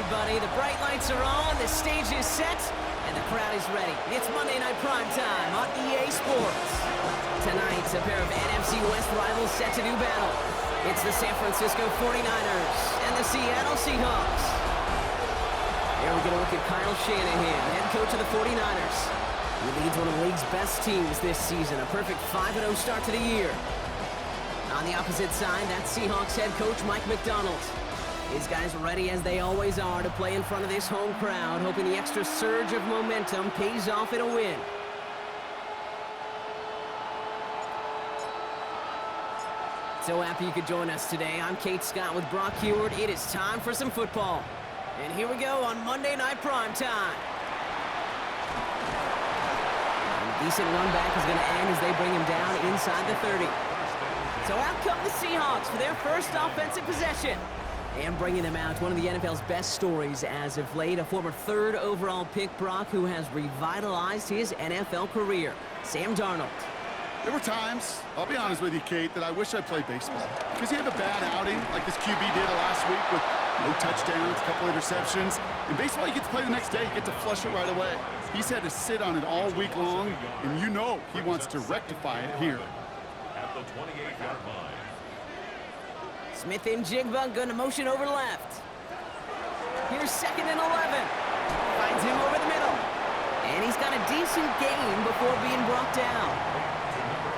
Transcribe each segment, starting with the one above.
everybody. The bright lights are on, the stage is set, and the crowd is ready. It's Monday Night Primetime on EA Sports. Tonight, a pair of NFC West rivals set to do battle. It's the San Francisco 49ers and the Seattle Seahawks. Here we get a look at Kyle Shanahan, head coach of the 49ers. He leads one of the league's best teams this season, a perfect 5-0 start to the year. On the opposite side, that's Seahawks head coach Mike McDonald. His guys ready as they always are to play in front of this home crowd, hoping the extra surge of momentum pays off in a win. So happy you could join us today. I'm Kate Scott with Brock Heward. It is time for some football. And here we go on Monday Night Primetime. A decent run back is going to end as they bring him down inside the 30. So out come the Seahawks for their first offensive possession. And bringing them out, one of the NFL's best stories as of late, a former third overall pick, Brock, who has revitalized his NFL career, Sam Darnold. There were times, I'll be honest with you, Kate, that I wish I played baseball. Because you have a bad outing, like this QB did last week with no touchdowns, a couple interceptions. In baseball, you get to play the next day. You get to flush it right away. He's had to sit on it all week long, and you know he wants to rectify it here. At the 28-yard line. Smith and Jigba going to motion over left. Here's 2nd and 11. Finds him over the middle. And he's got a decent gain before being brought down.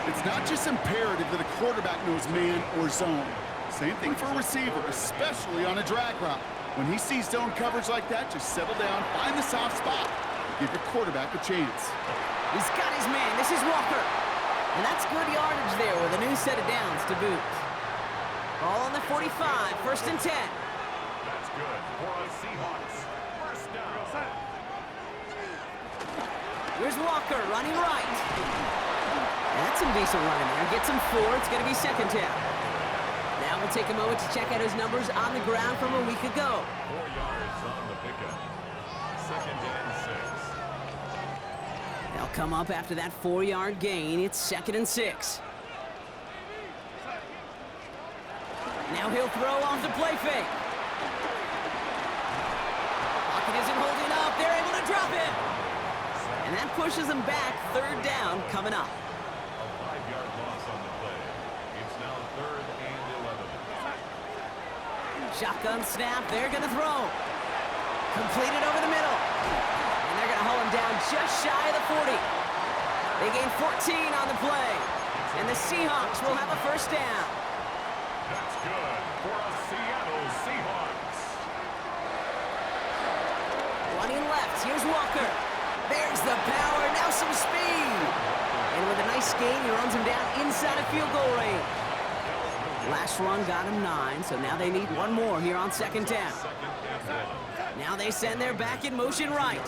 It's not just imperative that a quarterback knows man or zone. Same thing for a receiver, especially on a drag route. When he sees zone coverage like that, just settle down, find the soft spot, give your quarterback a chance. He's got his man. This is Walker. And that's good yardage there with a new set of downs to boot. Ball on the 45, 1st and 10. That's good for the Seahawks. First down. Here's Walker running right. That's some decent running there. Gets him 4. It's going to be 2nd down. Now we'll take a moment to check out his numbers on the ground from a week ago. 4 yards on the pickup. 2nd and 6. They'll come up after that 4-yard gain. It's 2nd and 6. Now he'll throw off the play fake. Pocket isn't holding up. They're able to drop it. And that pushes them back. 3rd down coming up. A 5-yard loss on the play. It's now 3rd and 11. Shotgun snap. They're going to throw. Completed over the middle. And they're going to haul him down just shy of the 40. They gain 14 on the play. And the Seahawks will have a 1st down. That's good for a Seattle Seahawks. Running left, here's Walker. There's the power, now some speed. And with a nice gain, he runs him down inside of field goal range. Last run got him 9, so now they need one more here on 2nd down. Now they send their back in motion right.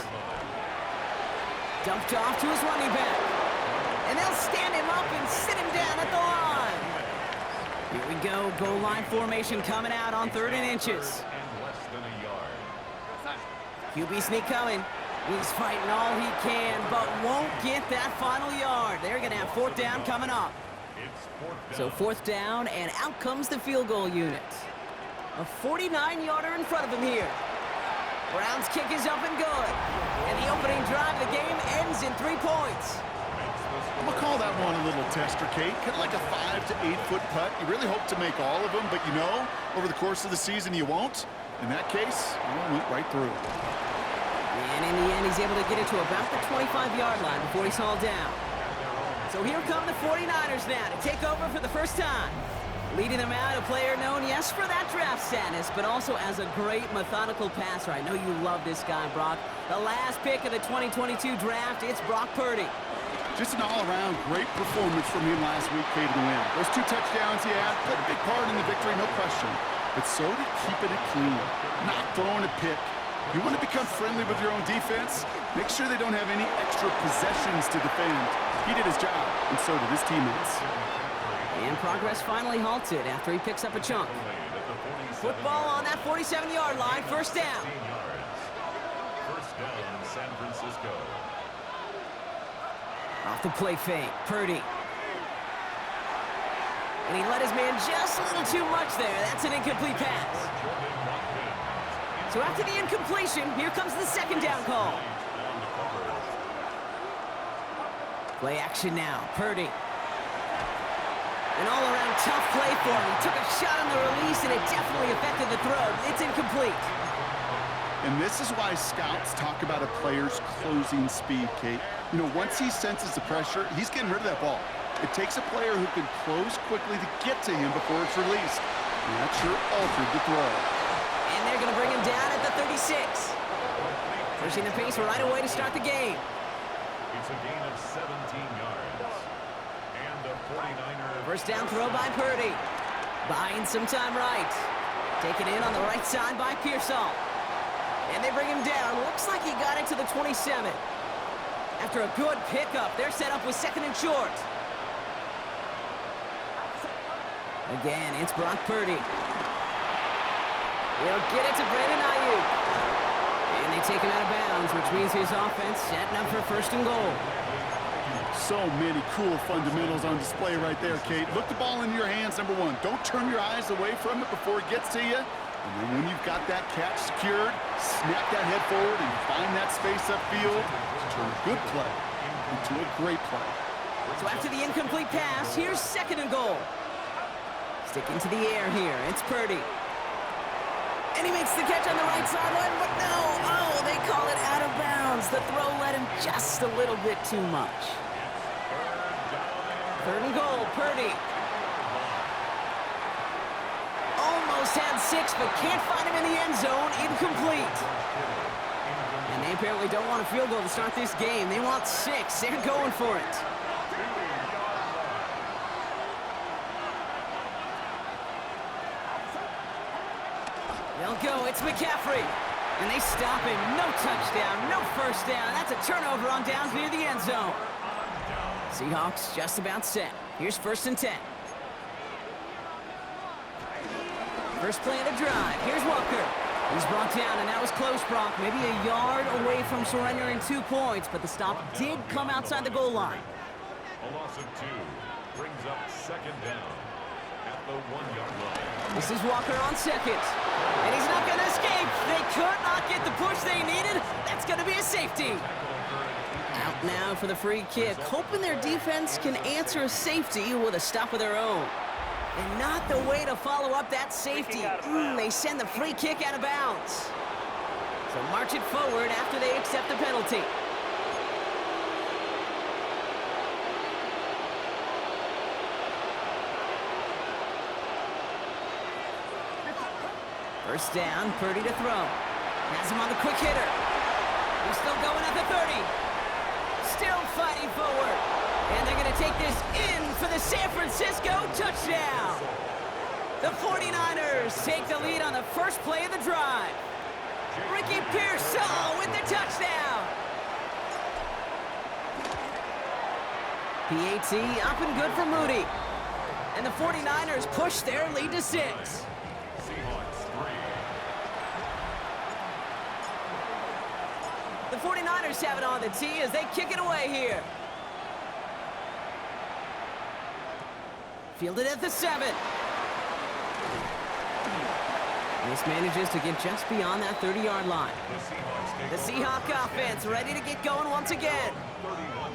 Dumped off to his running back. And they'll stand him up and sit him down at the line. Here we go, goal line formation coming out on 3rd and inches. And less than a yard. QB sneak coming. He's fighting all he can, but won't get that final yard. They're going to have 4th down coming up. It's 4th down. So 4th down, and out comes the field goal unit. A 49-yarder in front of him here. Brown's kick is up and good. And the opening drive of the game ends in 3 points. I'm going to call that one a little tester, Kate. Kind of like a 5 to 8 foot putt. You really hope to make all of them, but you know, over the course of the season, you won't. In that case, you went right through. And in the end, he's able to get it to about the 25-yard line before he's hauled down. So here come the 49ers now to take over for the first time. Leading them out, a player known, yes, for that draft status, but also as a great methodical passer. I know you love this guy, Brock. The last pick of the 2022 draft, it's Brock Purdy. Just an all-around great performance from him last week, Kate, to win. Those 2 touchdowns he had played a big part in the victory, no question. But so did keeping it clean, not throwing a pick. You want to become friendly with your own defense? Make sure they don't have any extra possessions to defend. He did his job, and so did his teammates. And progress finally halted after he picks up a chunk. Football on that 47-yard line, 1st down. 1st down, San Francisco. Off the play fake, Purdy. And he let his man just a little too much there. That's an incomplete pass. So So after the incompletion, here comes the second down call. Play action now. Purdy. An all-around tough play for him. He took a shot on the release, and it definitely affected the throw. It's incomplete. And this is why scouts talk about a player's closing speed, Kate. You know, once he senses the pressure, he's getting rid of that ball. It takes a player who can close quickly to get to him before it's released. And that sure altered the throw. And they're going to bring him down at the 36. Pushing the pace right away to start the game. It's a gain of 17 yards. And a 49er. First down throw by Purdy. Buying some time right. Taken in on the right side by Pearsall. And they bring him down. Looks like he got it to the 27. After a good pickup, they're set up with second and short. Again, it's Brock Purdy. He'll get it to Brandon Ayuk. And they take him out of bounds, which means his offense setting up for first and goal. So many cool fundamentals on display right there, Kate. Look the ball in your hands, number one. Don't turn your eyes away from it before it gets to you. And then when you've got that catch secured, snap that head forward and find that space upfield to turn a good play into a great play. So after the incomplete pass, here's second and goal. Sticking to the air here, it's Purdy. And he makes the catch on the right sideline, but no! Oh, they call it out of bounds. The throw led him just a little bit too much. Third and goal, Purdy. Almost had 6, but can't find him in the end zone. Incomplete. And they apparently don't want a field goal to start this game. They want 6. They're going for it. They'll go. It's McCaffrey. And they stop him. No touchdown, no first down. That's a turnover on downs near the end zone. Seahawks just about set. Here's first and 10. First play of the drive. Here's Walker. He's brought down, and that was close, Brock. Maybe a yard away from surrendering 2 points, but the stop did come outside the goal line. A loss of 2 brings up second down at the 1-yard line. This is Walker on second. And he's not going to escape. They could not get the push they needed. That's going to be a safety. Out now for the free kick, hoping their defense can answer a safety with a stop of their own. And not the way to follow up that safety. They send the free kick out of bounds. So march it forward after they accept the penalty. First down, Purdy to throw. Has him on the quick hitter. He's still going at the 30. Still fighting forward. And they're going to take this in for the San Francisco touchdown. The 49ers take the lead on the first play of the drive. Ricky Pearsall with the touchdown. PAT up and good for Moody. And the 49ers push their lead to 6. Seahawks 3. The 49ers have it on the tee as they kick it away here. Fielded at the 7. This manages to get just beyond that 30-yard line. The Seahawk offense ready to get going once again.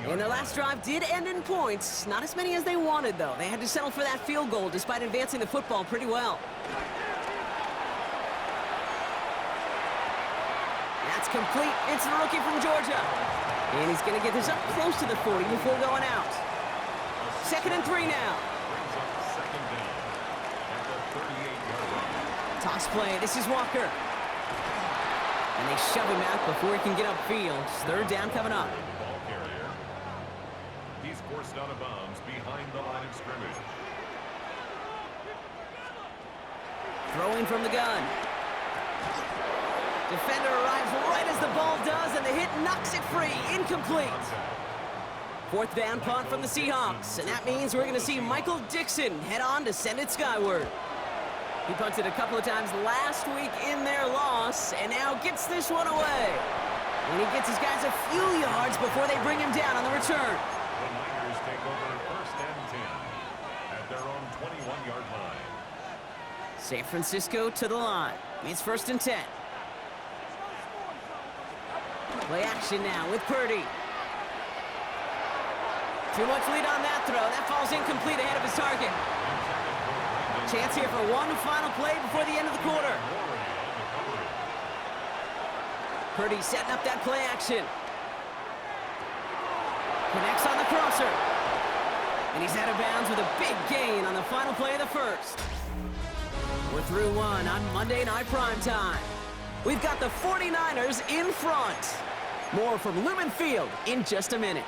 And their last drive did end in points. Not as many as they wanted, though. They had to settle for that field goal despite advancing the football pretty well. That's complete. It's the rookie from Georgia. And he's going to get this up close to the 40 before going out. Second and 3 now. Toss play. This is Walker. And they shove him out before he can get upfield. Third down coming up. Ball carrier. He's forced out of bounds behind the line of scrimmage. Throwing from the gun. Defender arrives right as the ball does, and the hit knocks it free. Incomplete. Fourth down punt from the Seahawks, and that means we're going to see Michael Dixon head on to send it skyward. He punted a couple of times last week in their loss, and now gets this one away. And he gets his guys a few yards before they bring him down on the return. The Niners take over first and 10 at their own 21-yard line. San Francisco to the line. It's first and 10. Play action now with Purdy. Too much lead on that throw. That falls incomplete ahead of his target. Chance here for one final play before the end of the quarter. Purdy setting up that play action. Connects on the crosser. And he's out of bounds with a big gain on the final play of the first. We're through one on Monday Night Primetime. We've got the 49ers in front. More from Lumen Field in just a minute.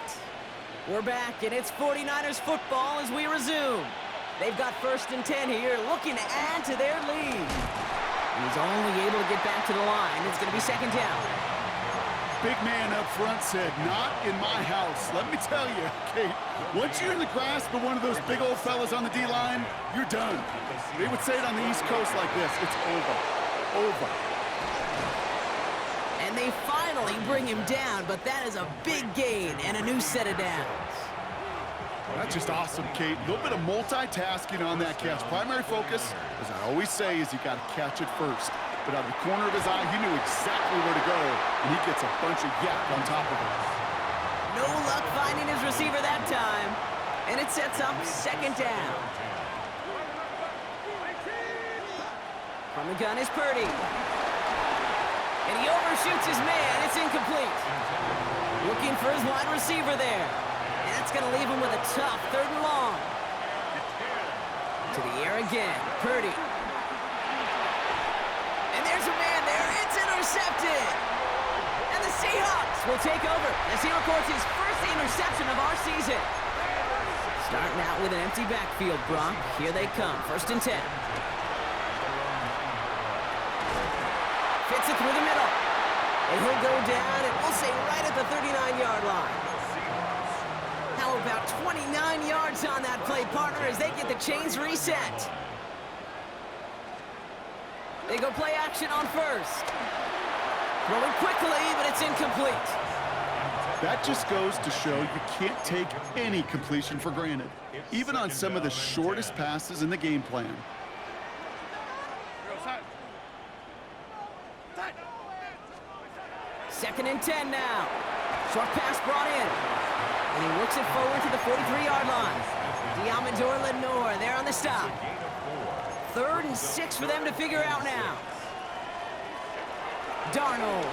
We're back, and it's 49ers football as we resume. They've got 1st and 10 here, looking to add to their lead. He's only able to get back to the line. It's going to be 2nd down. Big man up front said, not in my house. Let me tell you, Kate, once you're in the grasp of one of those big old fellas on the D-line, you're done. They would say it on the East Coast like this, it's over. Over. And they finally bring him down, but that is a big gain and a new set of downs. That's just awesome, Kate. A little bit of multitasking on that catch. Primary focus, as I always say, is you got to catch it first. But out of the corner of his eye, he knew exactly where to go, and he gets a bunch of yak on top of it. No luck finding his receiver that time, and it sets up 2nd down. From the gun is Purdy. And he overshoots his man. It's incomplete. Looking for his wide receiver there. And that's going to leave him with a tough 3rd and long. To the air again. Purdy. And there's a man there. It's intercepted. And the Seahawks will take over as he records his first interception of our season. Starting out with an empty backfield, Brock. Here they come. 1st and 10. Fits it through the middle. And he'll go down, and we'll say right at the 39-yard line. How about 29 yards on that play, partner, as they get the chains reset. They go play action on 1st. Throwing quickly, but it's incomplete. That just goes to show you can't take any completion for granted, even on some of the shortest passes in the game plan. 2nd and 10 now. Short pass brought in. And he works it forward to the 43-yard line. Diamador Lenore there on the stop. 3rd and 6 for them to figure out now. Darnold.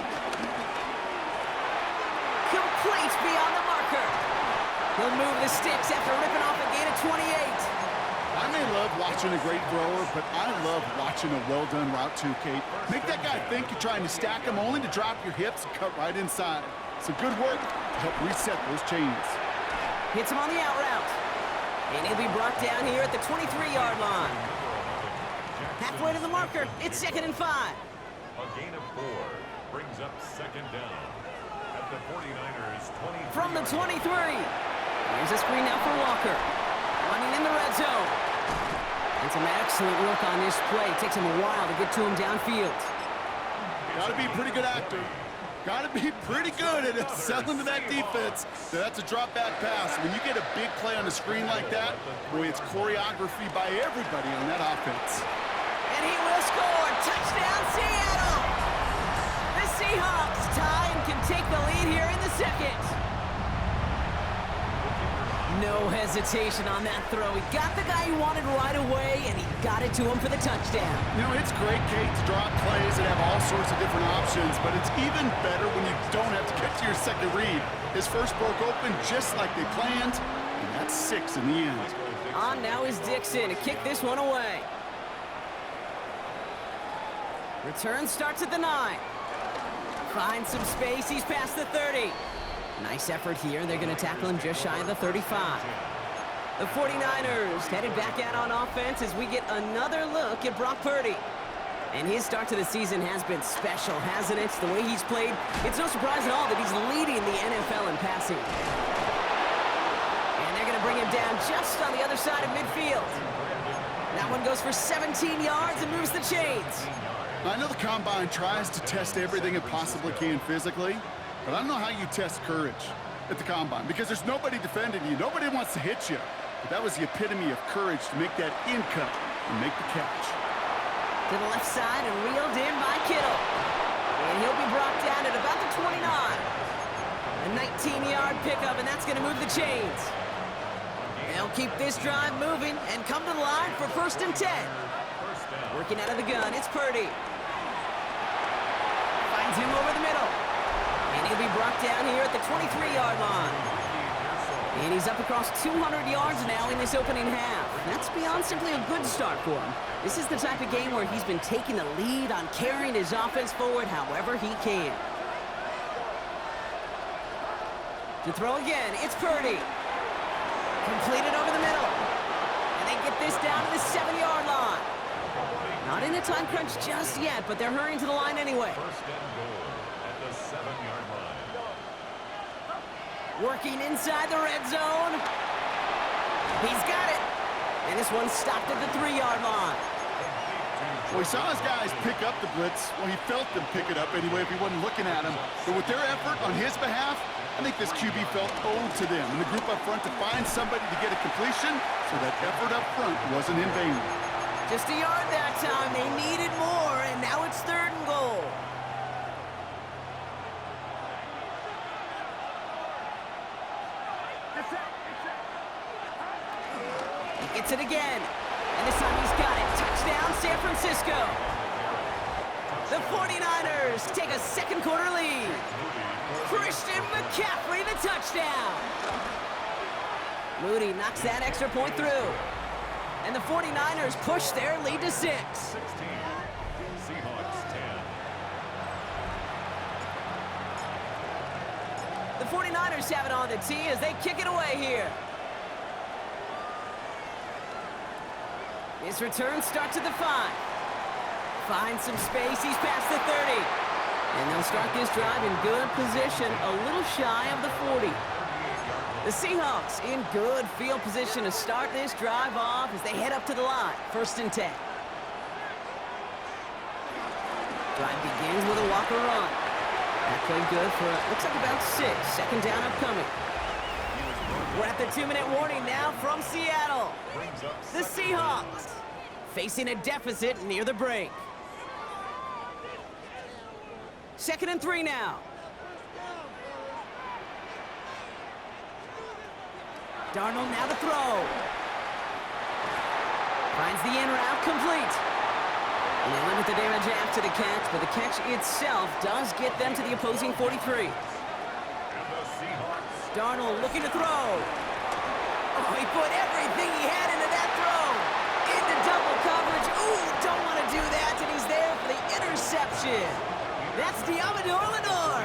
Complete beyond the marker. He'll move the sticks after ripping off a gain of 28. I may love watching a great thrower, but I love watching a well-done route too, Kate. Make that guy think you're trying to stack him only to drop your hips and cut right inside. Some good work to help reset those chains. Hits him on the out route. And he'll be brought down here at the 23-yard line. Halfway to the marker, it's 2nd and 5. A gain of 4 brings up 2nd down at the 49ers 23. From the 23. Here's a screen now for Walker. Running in the red zone. And some excellent work on this play. It takes him a while to get to him downfield. Got to be a pretty good actor. Got to be pretty good at selling to that defense. That's a drop back pass. When you get a big play on the screen like that, boy, it's choreography by everybody on that offense. And he will score. Touchdown, Seattle. The Seahawks tie and can take the lead here in the 2nd. No hesitation on that throw. He got the guy he wanted right away, and he got it to him for the touchdown. You know, it's great, Kate, to draw plays and have all sorts of different options, but it's even better when you don't have to get to your second read. His first broke open just like they planned, and that's 6 in the end. On now is Dixon to kick this one away. Return starts at the 9. Finds some space. He's past the 30. Nice effort here. They're going to tackle him just shy of the 35. The 49ers headed back out on offense as we get another look at Brock Purdy. And his start to the season has been special, hasn't it? The way he's played, it's no surprise at all that he's leading the NFL in passing. And they're going to bring him down just on the other side of midfield. That one goes for 17 yards and moves the chains. I know the Combine tries to test everything it possibly can physically, but I don't know how you test courage at the Combine because there's nobody defending you. Nobody wants to hit you. But that was the epitome of courage to make that in cut and make the catch. To the left side and reeled in by Kittle. And he'll be brought down at about the 29. 18-yard pickup, and that's going to move the chains. They'll keep this drive moving and come to the line for 1st and 10. Working out of the gun, it's Purdy. Finds him over the middle. And he'll be brought down here at the 23-yard line. And he's up across 200 yards now in this opening half. That's beyond simply a good start for him. This is the type of game where he's been taking the lead on carrying his offense forward however he can. To throw again, it's Purdy. Completed over the middle. And they get this down to the 7-yard line. Not in a time crunch just yet, but they're hurrying to the line anyway. 1st and goal at the 7-yard line. Working inside the red zone. He's got it. And this one stopped at the 3-yard line. Well, he saw his guys pick up the blitz. Well, he felt them pick it up anyway if he wasn't looking at him. But with their effort on his behalf, I think this QB felt owed to them and the group up front to find somebody to get a completion, so that effort up front wasn't in vain. Just a yard that time. They needed more, and now it's 3rd and goal. He gets it again, and this time he's got it. Touchdown, San Francisco. The 49ers take a second-quarter lead. Christian McCaffrey, the touchdown. Moody knocks that extra point through. And the 49ers push their lead to 6. 16. Seahawks 10. The 49ers have it on the tee as they kick it away here. His return starts at the 5. Finds some space, he's past the 30. And they'll start this drive in good position, a little shy of the 40. The Seahawks in good field position to start this drive off as they head up to the line. 1st and 10. Drive begins with a walker run. That played good for, looks like about 6. 2nd down upcoming. We're at the 2-minute warning now from Seattle. The Seahawks facing a deficit near the break. 2nd and 3 now. Darnold now to throw. Finds the in route complete. And they limit the damage after the catch, but the catch itself does get them to the opposing 43. Darnold looking to throw. Oh, he put everything he had into that throw. Into double coverage. Ooh, don't want to do that, and he's there for the interception. That's Diamador Lenore.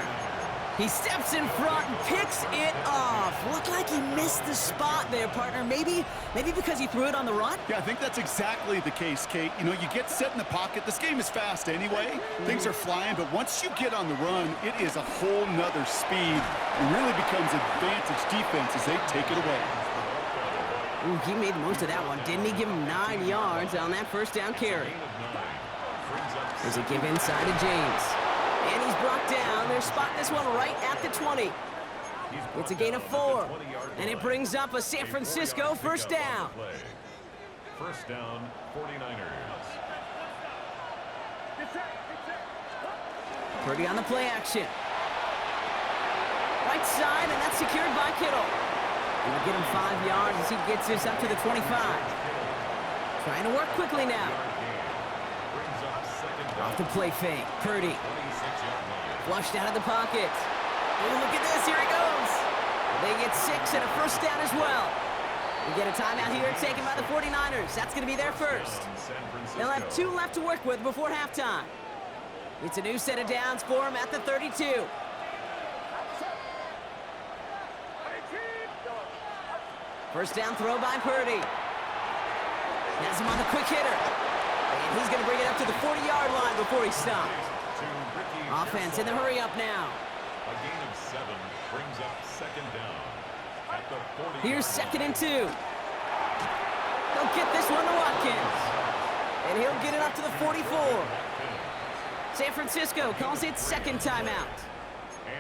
He steps in front and picks it off. Looked like he missed the spot there, partner. Maybe because he threw it on the run? Yeah, I think that's exactly the case, Kate. You know, you get set in the pocket. This game is fast anyway. Things are flying, but once you get on the run, it is a whole nother speed. It really becomes advantage defense as they take it away. Ooh, he made the most of that one. Didn't he give him 9 yards on that 1st down carry? There's a give inside to James. And he's brought down. They're spotting this one right at the 20. It's a gain of 4. And it brings up a San Francisco 1st down. 1st down, 49ers. Purdy on the play action. Right side, and that's secured by Kittle. He'll get him 5 yards as he gets this up to the 25. Trying to work quickly now. Off the play fake. Purdy. Flushed out of the pocket. Oh, look at this. Here he goes. They get 6 and a 1st down as well. We get a timeout here taken by the 49ers. That's going to be their 1st. They'll have 2 left to work with before halftime. It's a new set of downs for them at the 32. First down throw by Purdy. Has him on the quick hitter. And he's going to bring it up to the 40-yard line before he stopped. Offense in the hurry up now. A gain of 7 brings up 2nd down at the 40. Here's 2nd and 2. They'll get this one to Watkins. And he'll get it up to the 44. San Francisco calls it 2nd timeout.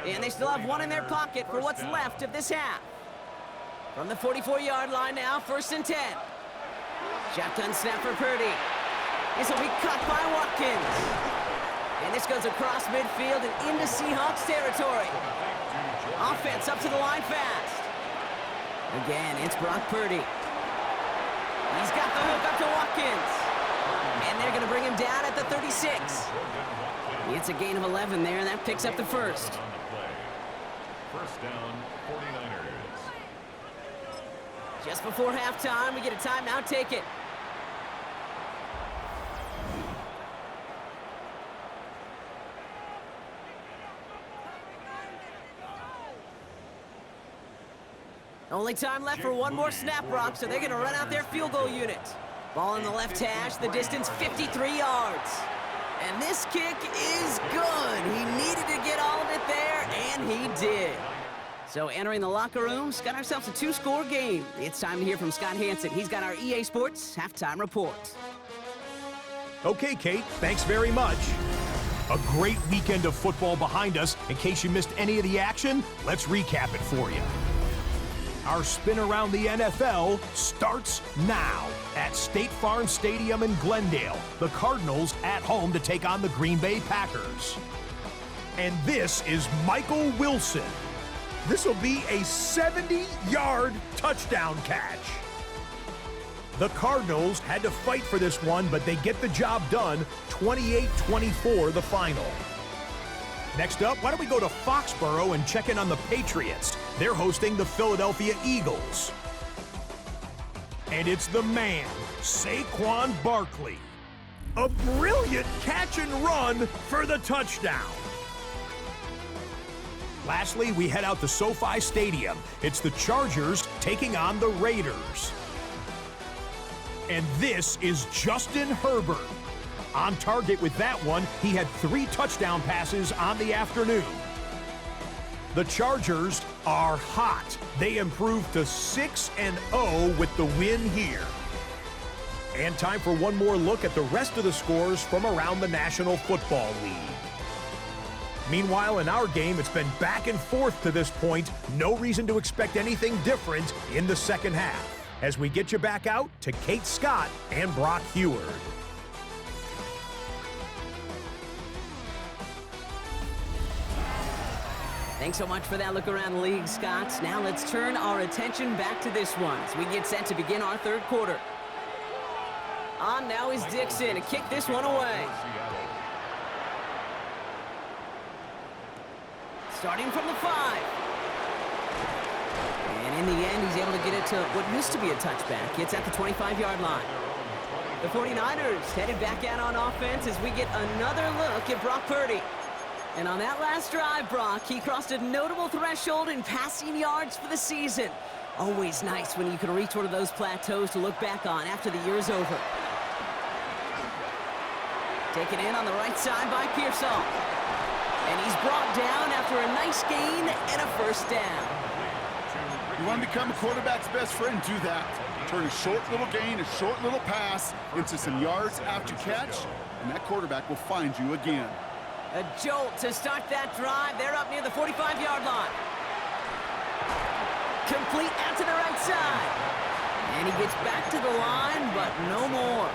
And they still have 1 in their pocket for what's left of this half. From the 44-yard line now, 1st and 10. Shotgun snap for Purdy. This will be caught by Watkins. And this goes across midfield and into Seahawks territory. Offense up to the line fast. Again, it's Brock Purdy. He's got the hook up to Watkins. And they're going to bring him down at the 36. It's a gain of 11 there, and that picks up the first. First down, 49ers. Just before halftime, we get a timeout. Take it. Only time left for one more snap, Brock, so they're going to run out their field goal unit. Ball in the left hash, the distance 53 yards. And this kick is good. He needed to get all of it there, and he did. So entering the locker room, got ourselves a 2-score game. It's time to hear from Scott Hansen. He's got our EA Sports halftime report. Okay, Kate, thanks very much. A great weekend of football behind us. In case you missed any of the action, let's recap it for you. Our spin around the NFL starts now at State Farm Stadium in Glendale. The Cardinals at home to take on the Green Bay Packers. And this is Michael Wilson. This will be a 70-yard touchdown catch. The Cardinals had to fight for this one, but they get the job done. 28-24 the final. Next up, why don't we go to Foxborough and check in on the Patriots? They're hosting the Philadelphia Eagles. And it's the man, Saquon Barkley. A brilliant catch and run for the touchdown. Lastly, we head out to SoFi Stadium. It's the Chargers taking on the Raiders. And this is Justin Herbert. On target with that one, he had 3 touchdown passes on the afternoon. The Chargers are hot. They improved to 6-0 with the win here. And time for one more look at the rest of the scores from around the National Football League. Meanwhile, in our game, it's been back and forth to this point. No reason to expect anything different in the second half. As we get you back out to Kate Scott and Brock Heward. Thanks so much for that look around the league, Scott. Now let's turn our attention back to this one as we get set to begin our third quarter. On now is Dixon to kick this one away. Starting from the 5. And in the end, he's able to get it to what used to be a touchback. It's at the 25-yard line. The 49ers headed back out on offense as we get another look at Brock Purdy. And on that last drive, Brock, he crossed a notable threshold in passing yards for the season. Always nice when you can reach one of those plateaus to look back on after the year's over. Taken in on the right side by Pearsall. And he's brought down after a nice gain and a first down. You want to become a quarterback's best friend, do that. Turn a short little gain, a short little pass into some yards after catch, and that quarterback will find you again. A jolt to start that drive. They're up near the 45-yard line. Complete out to the right side. And he gets back to the line, but no more.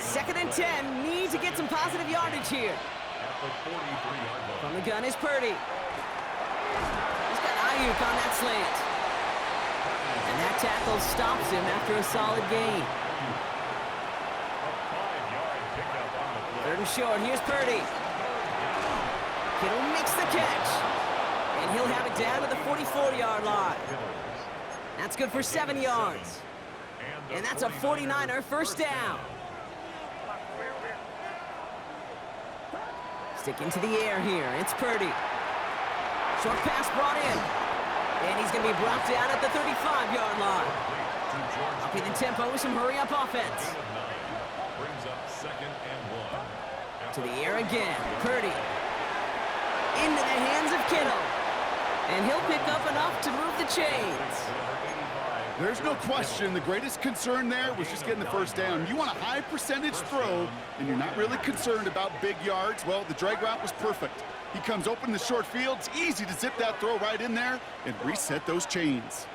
2nd and 10. Need to get some positive yardage here. From the gun is Purdy. He's got Ayuk on that slant. And that tackle stops him after a solid gain. 3rd and short. Here's Purdy. Kittle makes the catch. And he'll have it down to the 44-yard line. That's good for 7 yards. And that's a 49er first down. Sticking to the air here. It's Purdy. Short pass brought in. And he's going to be brought down at the 35-yard line. Upping the tempo with some hurry-up offense. Brings up 2nd and 1. To the air again. Purdy. Into the hands of Kittle. And he'll pick up enough to move the chains. There's no question the greatest concern there was just getting the first down. You want a high percentage throw, and you're not really concerned about big yards. Well, the drag route was perfect. He comes open in the short field. It's easy to zip that throw right in there and reset those chains.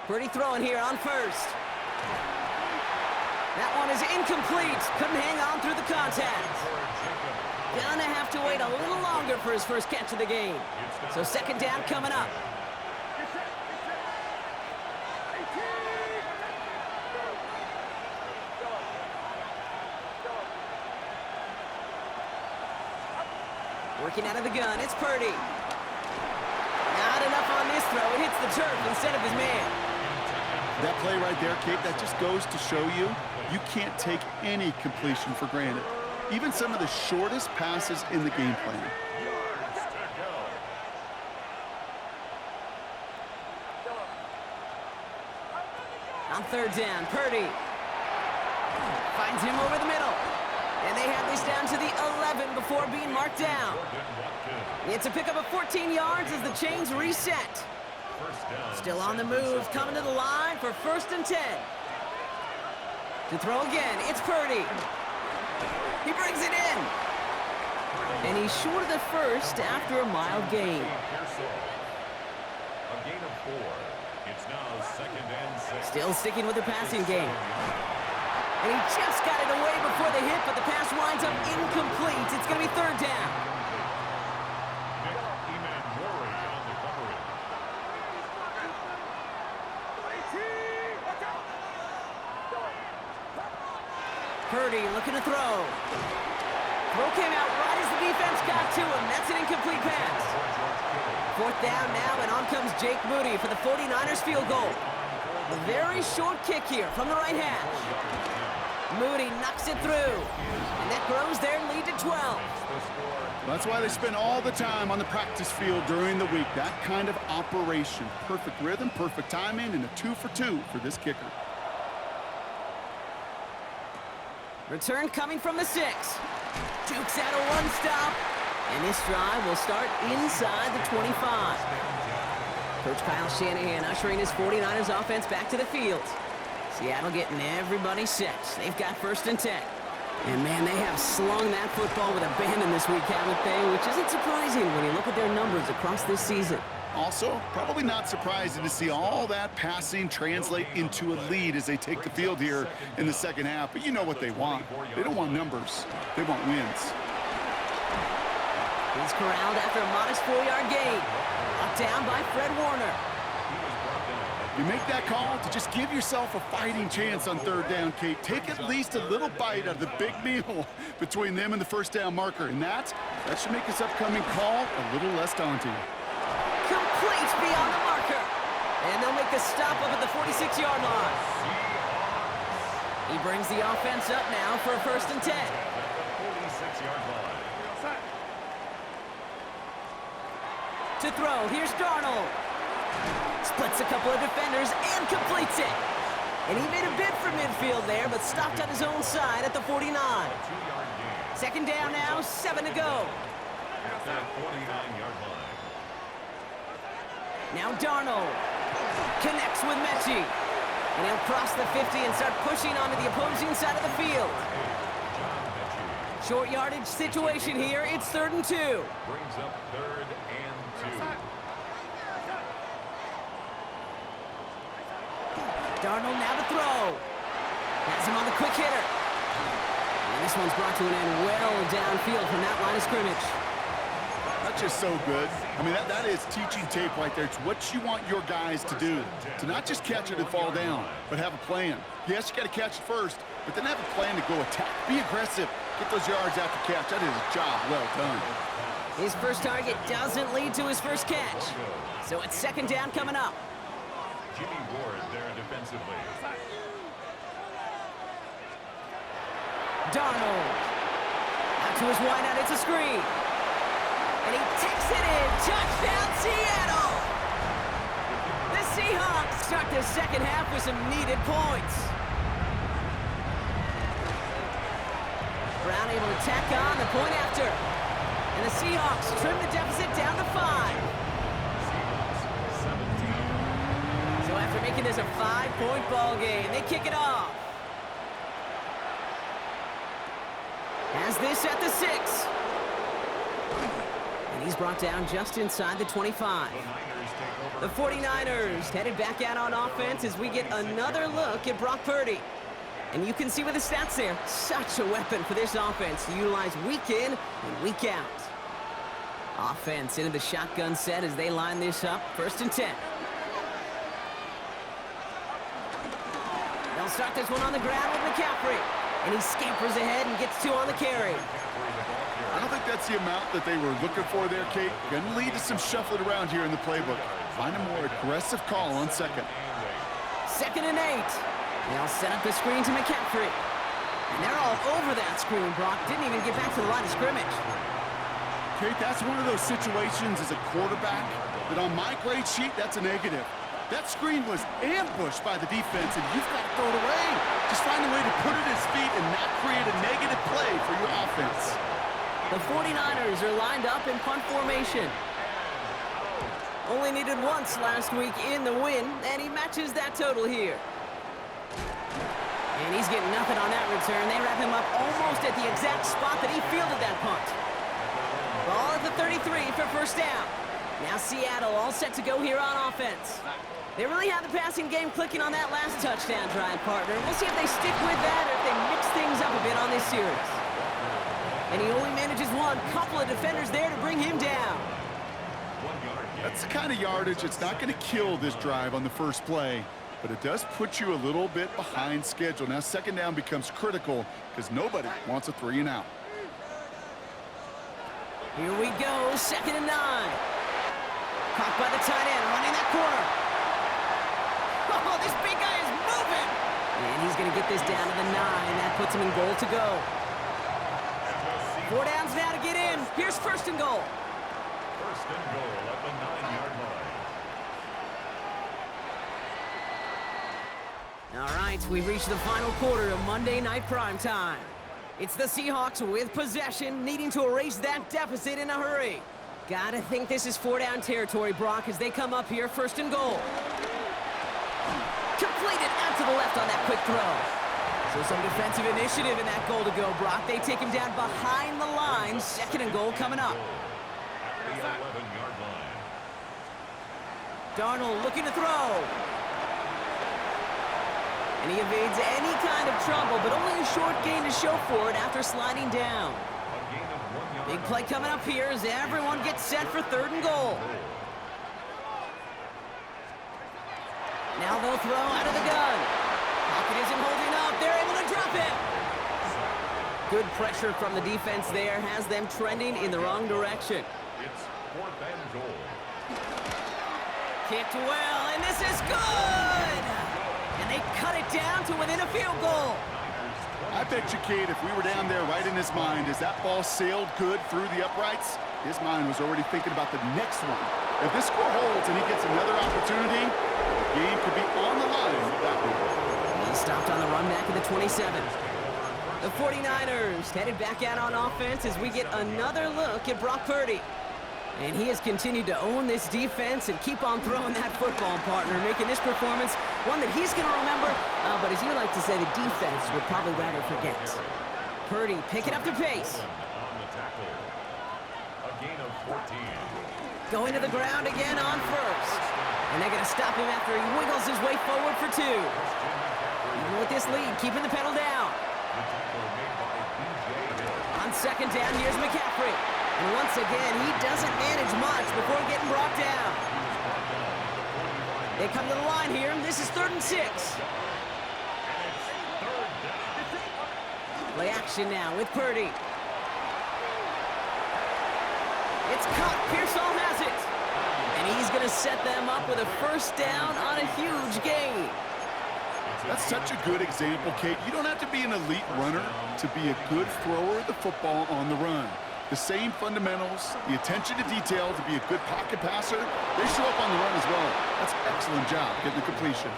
Purdy throwing here on first. That one is incomplete. Couldn't hang on through the contact. Gonna have to wait a little longer for his first catch of the game. So second down coming up. Working out of the gun, it's Purdy. Not enough on this throw. It hits the turf instead of his man. That play right there, Kate, that just goes to show you, you can't take any completion for granted. Even some of the shortest passes in the game plan. On third down, Purdy finds him over the middle. And they have this down to the 11 before being marked down. It's a pickup of 14 yards as the chains reset. Still on the move, coming to the line for 1st and 10. To throw again, it's Purdy. He brings it in. And he's short of the first after a mild gain. A gain of 4. It's now 2nd and 6. Still sticking with the passing game. And he just got it away before the hit, but the pass winds up incomplete. It's going to be 3rd down. Purdy looking to throw. Throw came out right as the defense got to him. That's an incomplete pass. 4th down now, and on comes Jake Moody for the 49ers field goal. A very short kick here from the right hash. Moody knocks it through, and that grows their lead to 12. That's why they spend all the time on the practice field during the week. That kind of operation. Perfect rhythm, perfect timing, and a 2-for-2 for this kicker. Return coming from the 6. Jukes out a one-stop, and this drive will start inside the 25. Coach Kyle Shanahan ushering his 49ers offense back to the field. Seattle getting everybody set. They've got 1st and 10. And, man, they have slung that football with abandon this week, haven't they? Which isn't surprising when you look at their numbers across this season. Also, probably not surprising to see all that passing translate into a lead as they take the field here in the second half. But you know what they want. They don't want numbers. They want wins. He's corralled after a modest 4-yard gain. Locked down by Fred Warner. You make that call to just give yourself a fighting chance on 3rd down, Kate. Take at least a little bite out of the big meal between them and the 1st down marker. And that should make this upcoming call a little less daunting. Complete beyond the marker. And they'll make the stop up at the 46-yard line. He brings the offense up now for a 1st and 10. 46-yard line. To throw, here's Darnold. Splits a couple of defenders and completes it. And he made a bid for midfield there, but stopped on his own side at the 49. 2nd down now, 7 to go. At the 49-yard line. Now Darnold connects with Mechie. And he'll cross the 50 and start pushing onto the opposing side of the field. Short yardage situation here. It's 3rd and 2. Brings up 3rd and 2. Darnold now to throw. Has him on the quick hitter. And this one's brought to an end well downfield from that line of scrimmage. That's just so good. I mean, that is teaching tape right there. It's what you want your guys to do. To not just catch it and fall down, but have a plan. Yes, you got to catch it first, but then have a plan to go attack. Be aggressive. Get those yards after catch. That is a job well done. His first target doesn't lead to his first catch. So it's 2nd down coming up. Jimmy Ward there defensively. Darnold. Out to his wideout. It's a screen. And he takes it in. Touchdown, Seattle! The Seahawks start their second half with some needed points. Brown able to tack on the point after. And the Seahawks trim the deficit down to 5. Seahawks 17. So after making this a 5-point ball game, they kick it off. Has this at the 6. And he's brought down just inside the 25. The 49ers headed back out on offense as we get another look at Brock Purdy. And you can see with the stats there, such a weapon for this offense to utilize week in and week out. Offense into the shotgun set as they line this up. 1st and 10. They'll start this one on the ground with McCaffrey. And he scampers ahead and gets 2 on the carry. I don't think that's the amount that they were looking for there, Kate. Going to lead to some shuffling around here in the playbook. Find a more aggressive call on 2nd. 2nd and 8. They'll set up the screen to McCaffrey. And they're all over that screen, Brock. Didn't even get back to the line of scrimmage. Kate, that's one of those situations as a quarterback that on my grade sheet, that's a negative. That screen was ambushed by the defense, and you've got to throw it away. Just find a way to put it at his feet and not create a negative play for your offense. The 49ers are lined up in punt formation. Only needed once last week in the win, and he matches that total here. And he's getting nothing on that return. They wrap him up almost at the exact spot that he fielded that punt. Ball at the 33 for 1st down. Now Seattle all set to go here on offense. They really have the passing game clicking on that last touchdown drive, partner. We'll see if they stick with that or if they mix things up a bit on this series. And he only manages one. Couple of defenders there to bring him down. That's the kind of yardage that's not going to kill this drive on the first play, but it does put you a little bit behind schedule. Now 2nd down becomes critical because nobody wants a 3 and out. Here we go, 2nd and 9. Caught by the tight end, running that corner. Oh, this big guy is moving. And he's going to get this down to the 9. That puts him in goal to go. 4 downs now to get in. Here's 1st and goal. 1st and goal at the 9-yard line. All right, we've reached the final quarter of Monday Night Primetime. It's the Seahawks with possession, needing to erase that deficit in a hurry. Gotta think this is 4-down territory, Brock, as they come up here, 1st and goal. Completed out to the left on that quick throw. So some defensive initiative in that goal to go, Brock. They take him down behind the line. 2nd and goal coming up. At the 11-yard line. Darnold looking to throw. And he evades any kind of trouble, but only a short gain to show for it after sliding down. A gain of 1 yard. Big play coming up here as everyone gets set for 3rd and goal. Now they'll throw out of the gun. Pocket isn't holding up. They're able to drop it. Good pressure from the defense there has them trending in the wrong direction. It's 4th and goal. Kicked well, and this is good! And they cut it down to within a field goal. I bet you, Kate, if we were down there right in his mind as that ball sailed good through the uprights, his mind was already thinking about the next one. If this score holds and he gets another opportunity, the game could be on the line with that one. He stopped on the run back at the 27. The 49ers headed back out on offense as we get another look at Brock Purdy. And he has continued to own this defense and keep on throwing that football, partner, making this performance one that he's going to remember, but as you like to say, the defense would probably rather forget. Purdy picking up the pace. On the tackle. A gain of 14. Going to the ground again on 1st. And they're going to stop him after he wiggles his way forward for 2. Even with this lead, keeping the pedal down. The tackle made by B.J. Hill. On 2nd down, here's McCaffrey. And once again, he doesn't manage much before getting brought down. They come to the line here, and this is 3rd and 6. Play action now with Purdy. It's caught. Pearsall has it. And he's going to set them up with a 1st down on a huge gain. That's such a good example, Kate. You don't have to be an elite runner to be a good thrower of the football on the run. The same fundamentals, the attention to detail to be a good pocket passer, they show up on the run as well. That's an excellent job getting the completion.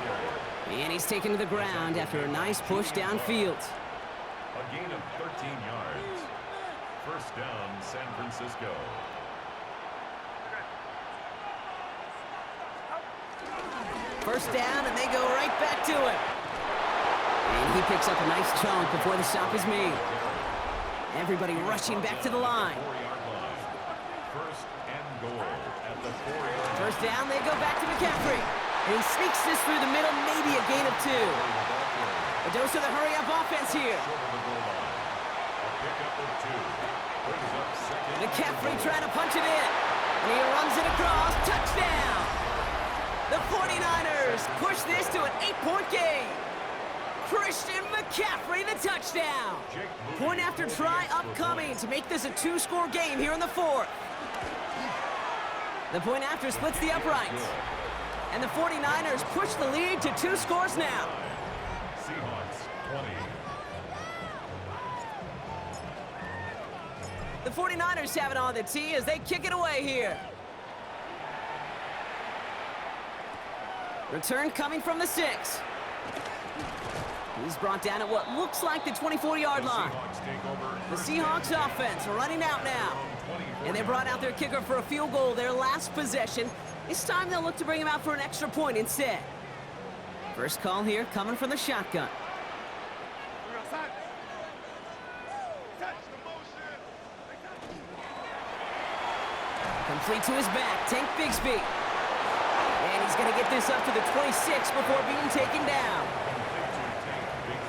And he's taken to the ground after a nice push downfield. A gain of 13 yards. 1st down, San Francisco. First down, and they go right back to it. And he picks up a nice chunk before the stop is made. Everybody rushing back to the line. 4-yard line. 1st and goal at the 4-yard line. First down, they go back to McCaffrey. And he sneaks this through the middle, maybe a gain of 2. A dose of the hurry-up offense here. Short of the goal line. A pickup of 2. Brings up second. McCaffrey trying to punch it in. And he runs it across. Touchdown! The 49ers push this to an 8-point game. Christian McCaffrey, the touchdown. Point after try upcoming to make this a 2-score game here in the 4th. The point after splits the uprights. And the 49ers push the lead to 2 scores now. Seahawks 20. The 49ers have it on the tee as they kick it away here. Return coming from the 6. He's brought down at what looks like the 24-yard line. The Seahawks offense running out now. And they brought out their kicker for a field goal their last possession. This time they'll look to bring him out for an extra point instead. First call here coming from the shotgun. Complete to his back, Tank Bigsby. And he's going to get this up to the 26 before being taken down.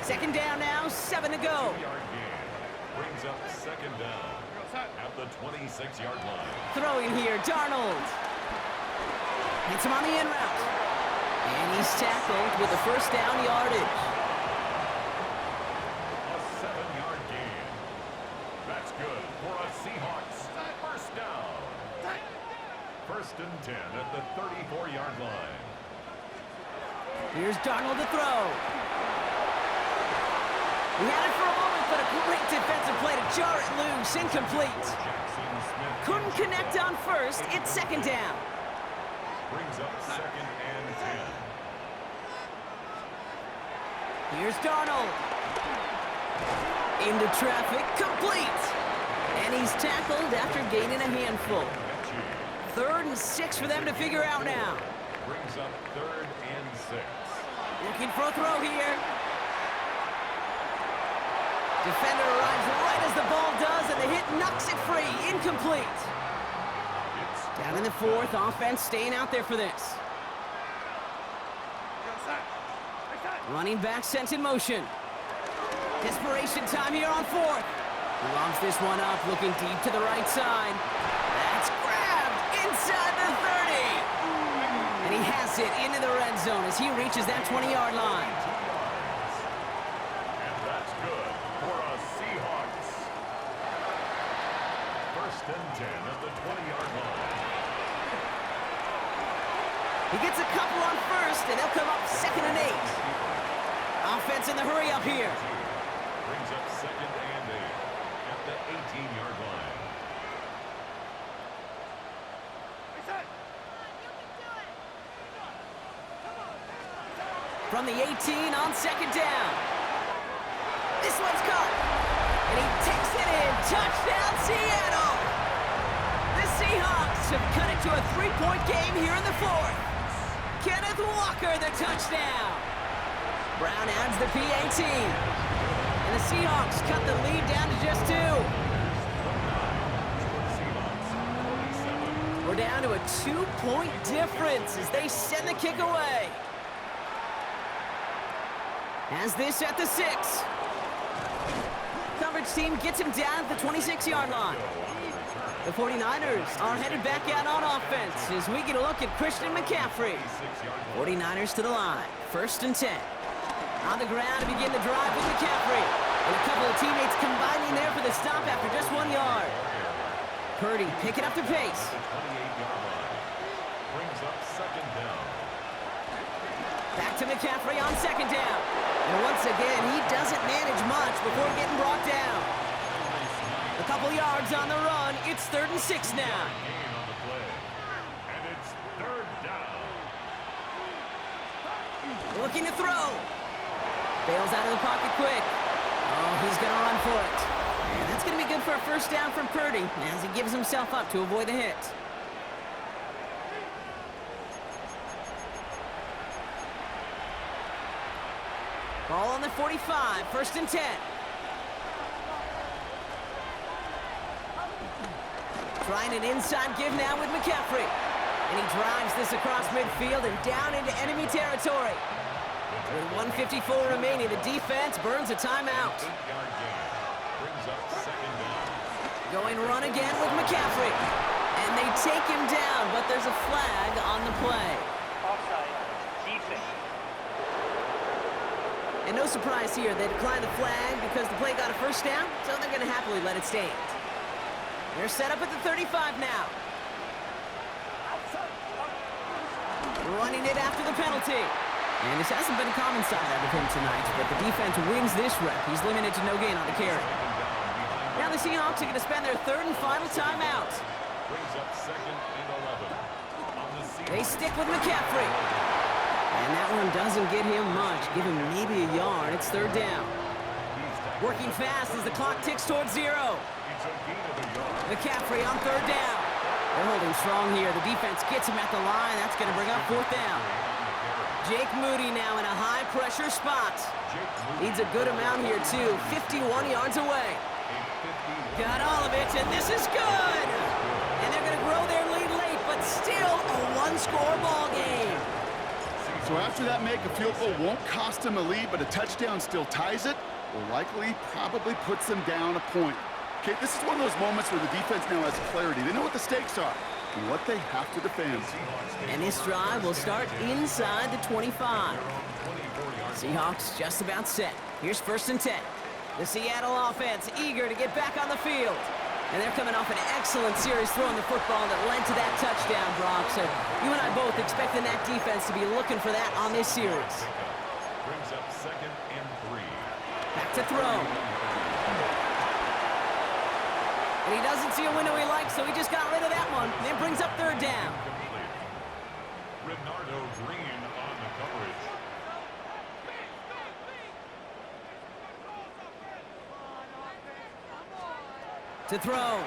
Second down now, 7 to go. Brings up second down at the 26-yard line. Throwing here, Darnold. Hits him on the in route. And he's tackled with the first down yardage. A 7-yard gain. That's good for a Seahawks first down. First and 10 at the 34-yard line. Here's Darnold to throw. He had it for a moment, but a great defensive play to jar it loose. Incomplete. Couldn't connect on first. It's second down. Brings up second and 10. Here's Darnold. Into traffic. Complete. And he's tackled after gaining a handful. 3rd and 6 for them to figure out now. Brings up 3rd and 6. Looking for a throw here. Defender arrives right as the ball does, and the hit knocks it free. Incomplete. Down in the 4th, offense staying out there for this. Running back sent in motion. Desperation time here on 4th. He lobs this one up, looking deep to the right side. That's grabbed inside the 30. And he has it into the red zone as he reaches that 20-yard line. And that's good for a Seahawks. First and 10 at the 20-yard line. He gets a couple on first, and they'll come up 2nd and 8. Offense in the hurry up here. Brings up 2nd and 8 at the 18-yard line. From the 18 on 2nd down. This one's caught. And he takes it in. Touchdown, Seattle! The Seahawks have cut it to a 3-point game here in the 4th. Kenneth Walker, the touchdown. Brown adds the PAT. And the Seahawks cut the lead down to just 2. We're down to a 2-point difference as they send the kick away. As this at the 6. Coverage team gets him down at the 26-yard line. The 49ers are headed back out on offense as we get a look at Christian McCaffrey. 49ers to the line. 1st and 10. On the ground to begin the drive with McCaffrey. And a couple of teammates combining there for the stop after just 1 yard. Purdy picking up the pace. Brings up second down. Back to McCaffrey on 2nd down. And once again, he doesn't manage much before getting brought down. A couple yards on the run. It's 3rd and 6 now. Gain on the play. And it's 3rd down. Looking to throw. Bails out of the pocket quick. Oh, he's going to run for it. And that's going to be good for a first down from Purdy as he gives himself up to avoid the hit. Ball on the 45, 1st and 10. Trying an inside give now with McCaffrey. And he drives this across midfield and down into enemy territory. With 1:54 remaining, the defense burns a timeout. 8-yard gain. Brings up second down. Going run again with McCaffrey. And they take him down, but there's a flag on the play. Offside. Defense. And no surprise here, they declined the flag because the play got a first down, so they're going to happily let it stand. They're set up at the 35 now. Running it after the penalty. And this hasn't been a common side out of him tonight, but the defense wins this rep. He's limited to no gain on the carry. Now the Seahawks are going to spend their third and final timeout. Brings up second and 11. On the They stick with McCaffrey. And that one doesn't get him much. Give him maybe a yard. It's third down. Working fast as the clock ticks towards 0. It's a gain of a yard. McCaffrey on third down. They're holding strong here. The defense gets him at the line. That's going to bring up fourth down. Jake Moody now in a high-pressure spot. Needs a good amount here, too. 51 yards away. Got all of it, and this is good! And they're going to grow their lead late, but still a one-score ball game. So after that make, a field goal won't cost them a lead, but a touchdown still ties it, or likely probably puts them down a point. Okay, this is one of those moments where the defense now has clarity. They know what the stakes are and what they have to defend. And this drive will start inside the 25. Seahawks just about set. Here's first and 10. The Seattle offense eager to get back on the field. And they're coming off an excellent series throwing the football that led to that touchdown, Brock. So you and I both expecting that defense to be looking for that on this series. Brings up second and 3. Back to throw. And he doesn't see a window he likes, so he just got rid of that one. Then brings up third down. Renardo Green on the coverage. To throw.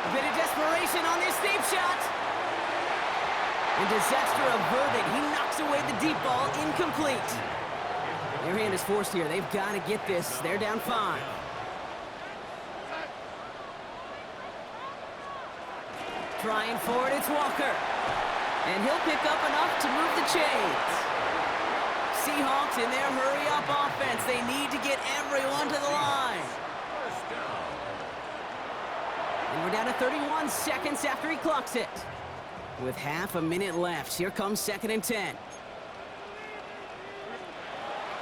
A bit of desperation on this deep shot. And disaster averted. He knocks away the deep ball, incomplete. Their hand is forced here. They've got to get this. They're down 5. Trying for it, it's Walker. And he'll pick up enough to move the chains. Seahawks in their hurry-up offense. They need to get everyone to the line. And we're down to 31 seconds after he clocks it. With half a minute left, here comes second and 10.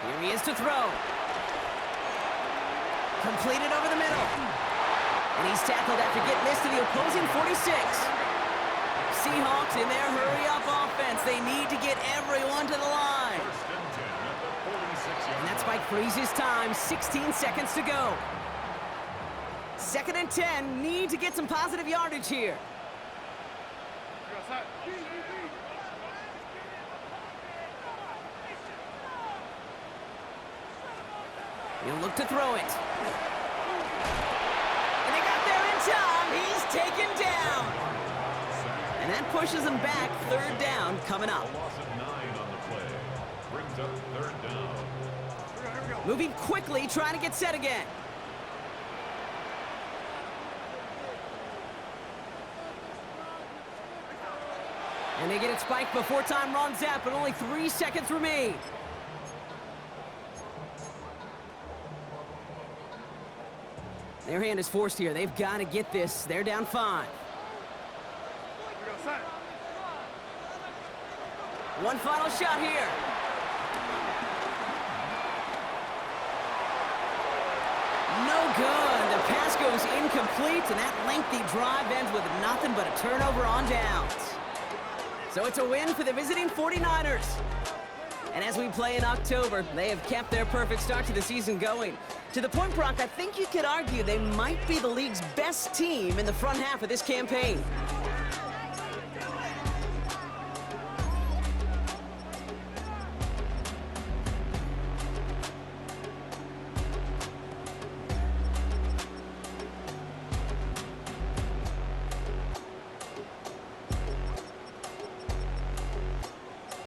Here he is to throw. Completed over the middle. And he's tackled after getting this to the opposing 46. Seahawks in their hurry-up offense. They need to get everyone to the line. First and 10 at the 46-yard. And that spike freezes time. 16 seconds to go. Second and 10. Need to get some positive yardage here. He'll look to throw it. And they got there in time. He's taken down. And that pushes him back. Third down coming up. A loss of 9 on the play. Brings up third down. Moving quickly, trying to get set again. And they get it spiked before time runs out, but only 3 seconds remain. Their hand is forced here. They've got to get this. They're down 5. One final shot here. No good. The pass goes incomplete, and that lengthy drive ends with nothing but a turnover on downs. So it's a win for the visiting 49ers. And as we play in October, they have kept their perfect start to the season going. To the point, Brock, I think you could argue they might be the league's best team in the front half of this campaign.